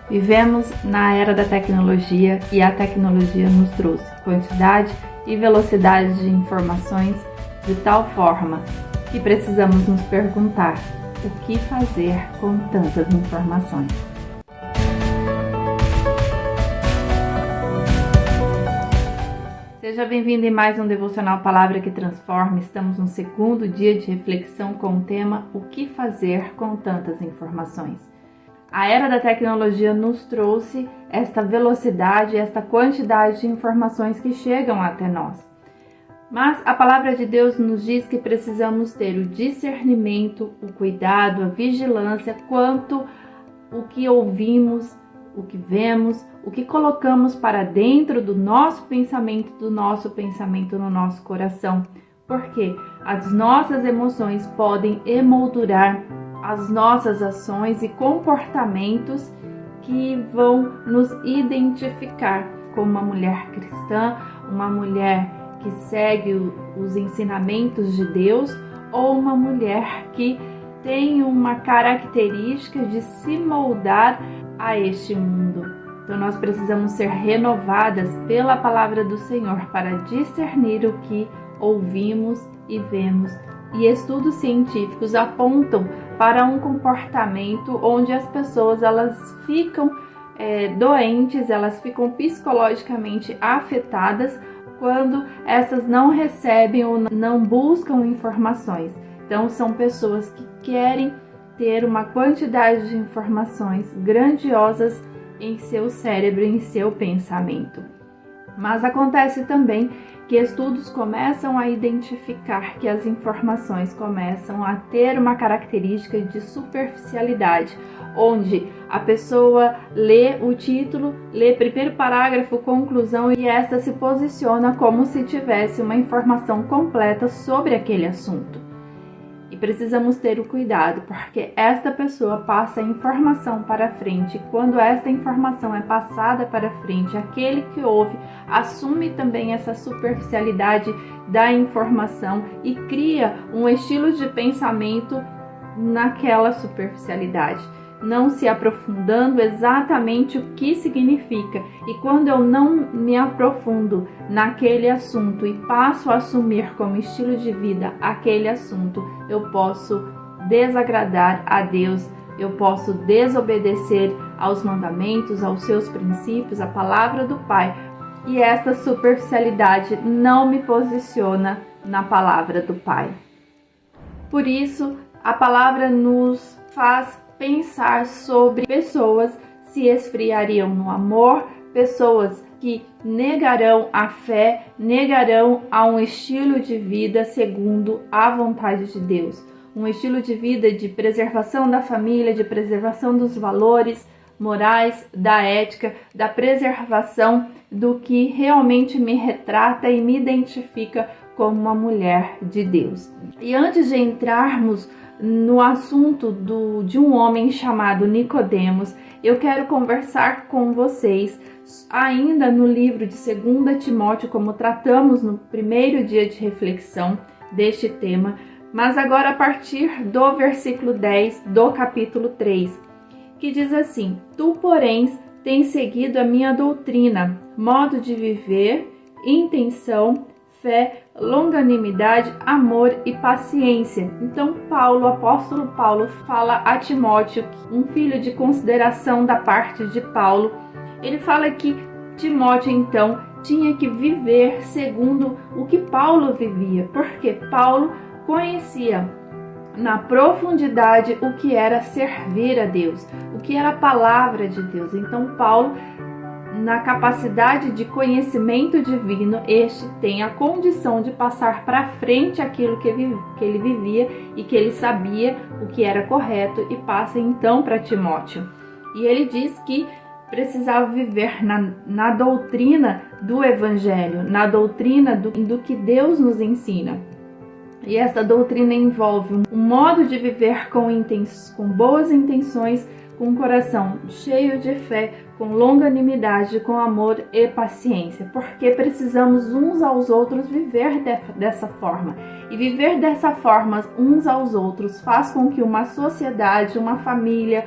Vivemos na era da tecnologia e a tecnologia nos trouxe quantidade e velocidade de informações de tal forma que precisamos nos perguntar o que fazer com tantas informações. Seja bem-vindo em mais um Devocional Palavra que Transforma. Estamos no segundo dia de reflexão com o tema O que fazer com tantas informações. A era da tecnologia nos trouxe esta velocidade, esta quantidade de informações que chegam até nós. Mas a palavra de Deus nos diz que precisamos ter o discernimento, o cuidado, a vigilância quanto o que ouvimos, o que vemos, o que colocamos para dentro do nosso pensamento no nosso coração. Porque as nossas emoções podem emoldurar as nossas ações e comportamentos que vão nos identificar como uma mulher cristã, uma mulher que segue os ensinamentos de Deus ou uma mulher que tem uma característica de se moldar a este mundo. Então nós precisamos ser renovadas pela palavra do Senhor para discernir o que ouvimos e vemos. E estudos científicos apontam para um comportamento onde as pessoas elas ficam doentes, elas ficam psicologicamente afetadas quando essas não recebem ou não buscam informações. Então são pessoas que querem ter uma quantidade de informações grandiosas em seu cérebro, em seu pensamento. Mas acontece também que estudos começam a identificar que as informações começam a ter uma característica de superficialidade, onde a pessoa lê o título, lê primeiro parágrafo, conclusão e esta se posiciona como se tivesse uma informação completa sobre aquele assunto. E precisamos ter o cuidado, porque esta pessoa passa a informação para frente. E quando esta informação é passada para frente, aquele que ouve assume também essa superficialidade da informação e cria um estilo de pensamento naquela superficialidade, não se aprofundando exatamente o que significa. E quando eu não me aprofundo naquele assunto e passo a assumir como estilo de vida aquele assunto, eu posso desagradar a Deus, eu posso desobedecer aos mandamentos, aos seus princípios, à palavra do Pai. E esta superficialidade não me posiciona na palavra do Pai. Por isso, a palavra nos faz pensar sobre pessoas se esfriariam no amor, pessoas que negarão a fé, negarão a um estilo de vida segundo a vontade de Deus. Um estilo de vida de preservação da família, de preservação dos valores morais, da ética, da preservação do que realmente me retrata e me identifica como uma mulher de Deus. E antes de entrarmos no assunto de um homem chamado Nicodemos, eu quero conversar com vocês ainda no livro de 2 Timóteo, como tratamos no primeiro dia de reflexão deste tema, mas agora a partir do versículo 10 do capítulo 3, que diz assim: Tu, porém, tens seguido a minha doutrina, modo de viver, intenção, fé, longanimidade, amor e paciência. Então o apóstolo Paulo fala a Timóteo, um filho de consideração da parte de Paulo. Ele fala que Timóteo então tinha que viver segundo o que Paulo vivia, porque Paulo conhecia na profundidade o que era servir a Deus, o que era a palavra de Deus. Então Paulo, na capacidade de conhecimento divino, este tem a condição de passar para frente aquilo que ele vivia e que ele sabia o que era correto e passa então para Timóteo. E ele diz que precisava viver na doutrina do Evangelho, na doutrina do que Deus nos ensina. E essa doutrina envolve um modo de viver com boas intenções, com um coração cheio de fé, com longanimidade, com amor e paciência, porque precisamos uns aos outros viver dessa forma. E viver dessa forma uns aos outros faz com que uma sociedade, uma família,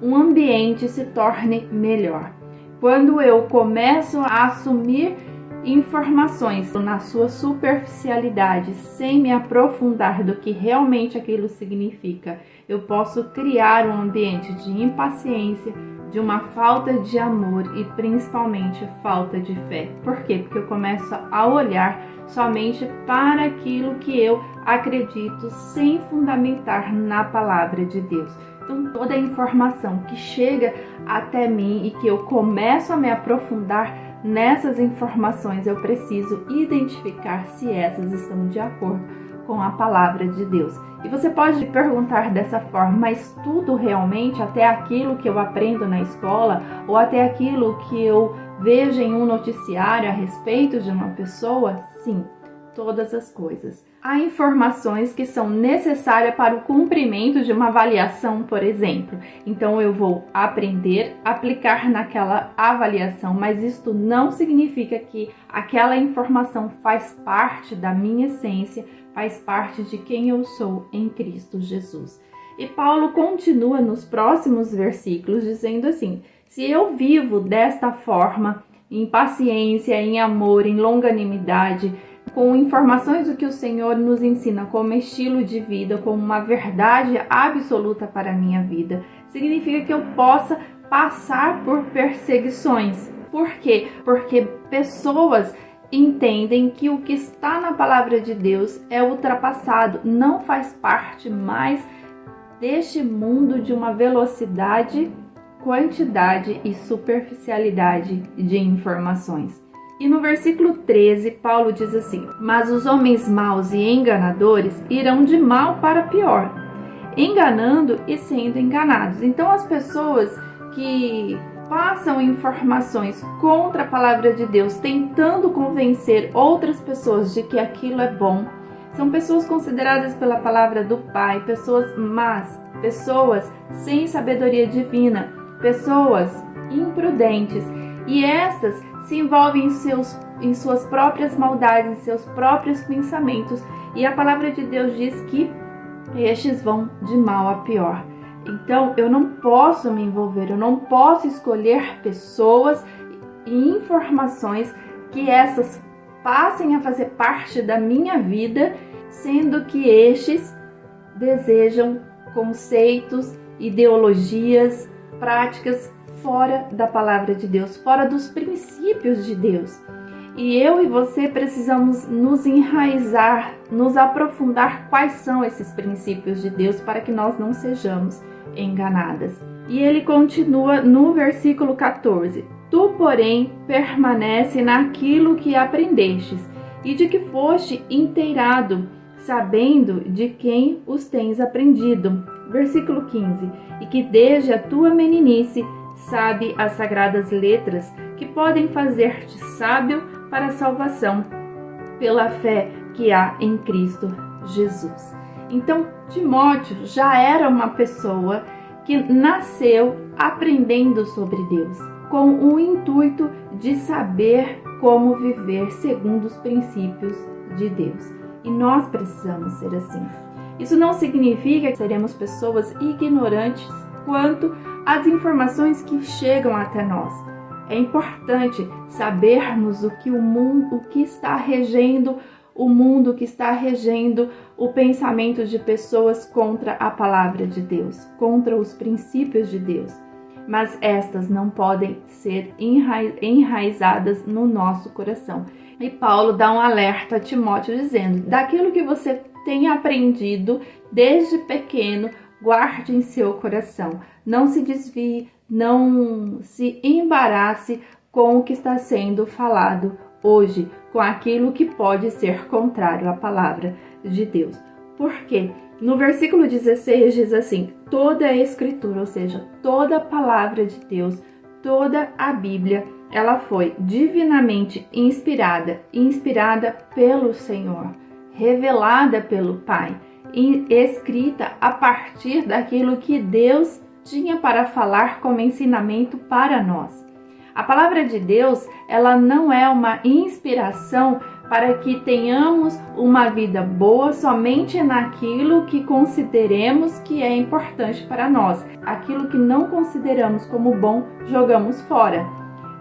um ambiente se torne melhor. Quando eu começo a assumir informações na sua superficialidade, sem me aprofundar do que realmente aquilo significa, eu posso criar um ambiente de impaciência, de uma falta de amor e principalmente falta de fé. Por quê? Porque eu começo a olhar somente para aquilo que eu acredito sem fundamentar na palavra de Deus. Então, toda a informação que chega até mim e que eu começo a me aprofundar nessas informações, eu preciso identificar se essas estão de acordo com a palavra de Deus. E você pode perguntar dessa forma, mas tudo realmente, até aquilo que eu aprendo na escola ou até aquilo que eu vejo em um noticiário a respeito de uma pessoa? Sim, todas as coisas. Há informações que são necessárias para o cumprimento de uma avaliação, por exemplo. Então eu vou aprender, aplicar naquela avaliação, mas isto não significa que aquela informação faz parte da minha essência, faz parte de quem eu sou em Cristo Jesus. E Paulo continua nos próximos versículos dizendo assim: se eu vivo desta forma, em paciência, em amor, em longanimidade, com informações do que o Senhor nos ensina como estilo de vida, como uma verdade absoluta para a minha vida, significa que eu possa passar por perseguições. Por quê? Porque pessoas entendem que o que está na palavra de Deus é ultrapassado, não faz parte mais deste mundo de uma velocidade, quantidade e superficialidade de informações. E no versículo 13, Paulo diz assim: mas os homens maus e enganadores irão de mal para pior, enganando e sendo enganados. Então as pessoas que passam informações contra a palavra de Deus, tentando convencer outras pessoas de que aquilo é bom, são pessoas consideradas pela palavra do Pai, pessoas más, pessoas sem sabedoria divina, pessoas imprudentes. E estas se envolvem em suas próprias maldades, em seus próprios pensamentos. E a palavra de Deus diz que estes vão de mal a pior. Então, eu não posso me envolver, eu não posso escolher pessoas e informações que essas passem a fazer parte da minha vida, sendo que estes desejam conceitos, ideologias, práticas fora da palavra de Deus, fora dos princípios de Deus. E eu e você precisamos nos enraizar, nos aprofundar quais são esses princípios de Deus para que nós não sejamos enganadas. E ele continua no versículo 14: tu, porém, permanece naquilo que aprendestes e de que foste inteirado, sabendo de quem os tens aprendido. Versículo 15: e que desde a tua meninice sabe as sagradas letras que podem fazer-te sábio para a salvação pela fé que há em Cristo Jesus. Então, Timóteo já era uma pessoa que nasceu aprendendo sobre Deus, com o intuito de saber como viver segundo os princípios de Deus. E nós precisamos ser assim. Isso não significa que seremos pessoas ignorantes quanto às informações que chegam até nós. É importante sabermos o que está regendo o mundo, que está regendo o pensamento de pessoas contra a palavra de Deus, contra os princípios de Deus. Mas estas não podem ser enraizadas no nosso coração. E Paulo dá um alerta a Timóteo dizendo: daquilo que você tem aprendido desde pequeno, guarde em seu coração. Não se desvie, não se embarace com o que está sendo falado hoje, com aquilo que pode ser contrário à palavra de Deus. Por quê? No versículo 16 diz assim: toda a escritura, ou seja, toda a palavra de Deus, toda a Bíblia, ela foi divinamente inspirada pelo Senhor, revelada pelo Pai, escrita a partir daquilo que Deus tinha para falar como ensinamento para nós. A palavra de Deus, ela não é uma inspiração para que tenhamos uma vida boa somente naquilo que consideremos que é importante para nós. Aquilo que não consideramos como bom, jogamos fora.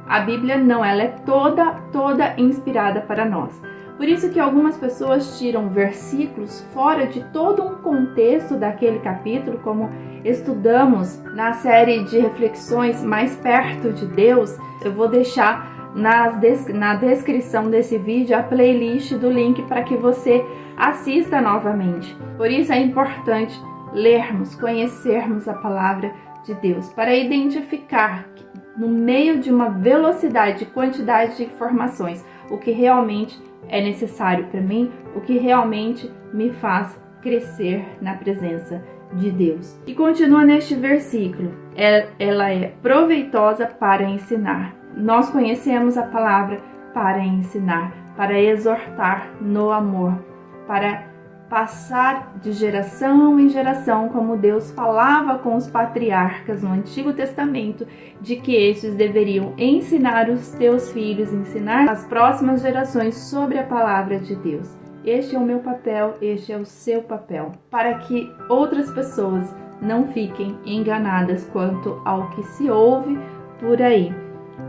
A Bíblia não, ela é toda inspirada para nós. Por isso que algumas pessoas tiram versículos fora de todo um contexto daquele capítulo, como estudamos na série de reflexões Mais Perto de Deus. Eu vou deixar na descrição desse vídeo a playlist do link para que você assista novamente. Por isso é importante lermos, conhecermos a palavra de Deus, para identificar no meio de uma velocidade e quantidade de informações o que realmente é necessário para mim, o que realmente me faz crescer na presença de Deus. E continua neste versículo, ela é proveitosa para ensinar. Nós conhecemos a palavra para ensinar, para exortar no amor, para passar de geração em geração, como Deus falava com os patriarcas no Antigo Testamento, de que estes deveriam ensinar os teus filhos, ensinar as próximas gerações sobre a palavra de Deus. Este é o meu papel, este é o seu papel, para que outras pessoas não fiquem enganadas quanto ao que se ouve por aí.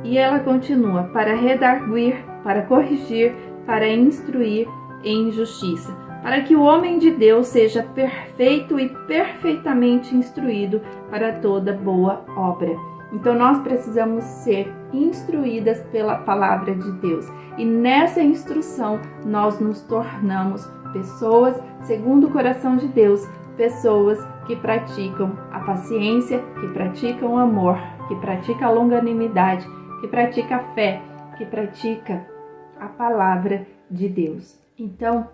E ela continua, para redarguir, para corrigir, para instruir em justiça, para que o homem de Deus seja perfeito e perfeitamente instruído para toda boa obra. Então nós precisamos ser instruídas pela palavra de Deus. E nessa instrução nós nos tornamos pessoas segundo o coração de Deus, pessoas que praticam a paciência, que praticam o amor, que praticam a longanimidade, que pratica a fé, que pratica a palavra de Deus. Então,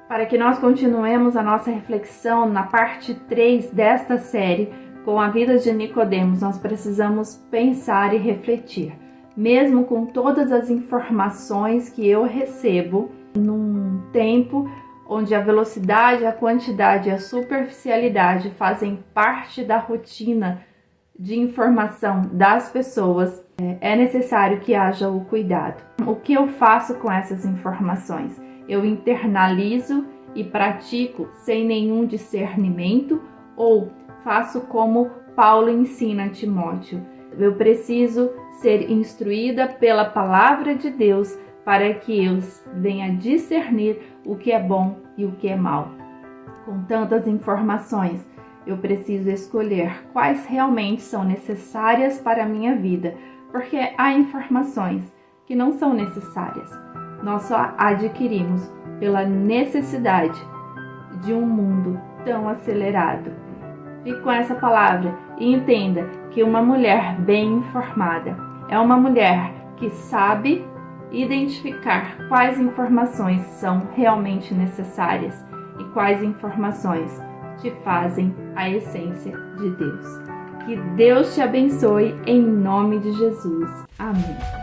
para que nós continuemos a nossa reflexão na parte 3 desta série, com a vida de Nicodemos, nós precisamos pensar e refletir. Mesmo com todas as informações que eu recebo, num tempo onde a velocidade, a quantidade e a superficialidade fazem parte da rotina de informação das pessoas, é necessário que haja o cuidado. O que eu faço com essas informações? Eu internalizo e pratico sem nenhum discernimento, ou faço como Paulo ensina a Timóteo? Eu preciso ser instruída pela palavra de Deus para que eu venha discernir o que é bom e o que é mal. Com tantas informações, eu preciso escolher quais realmente são necessárias para a minha vida, porque há informações que não são necessárias. Nós só adquirimos pela necessidade de um mundo tão acelerado. Fique com essa palavra e entenda que uma mulher bem informada é uma mulher que sabe identificar quais informações são realmente necessárias e quais informações te fazem a essência de Deus. Que Deus te abençoe em nome de Jesus. Amém.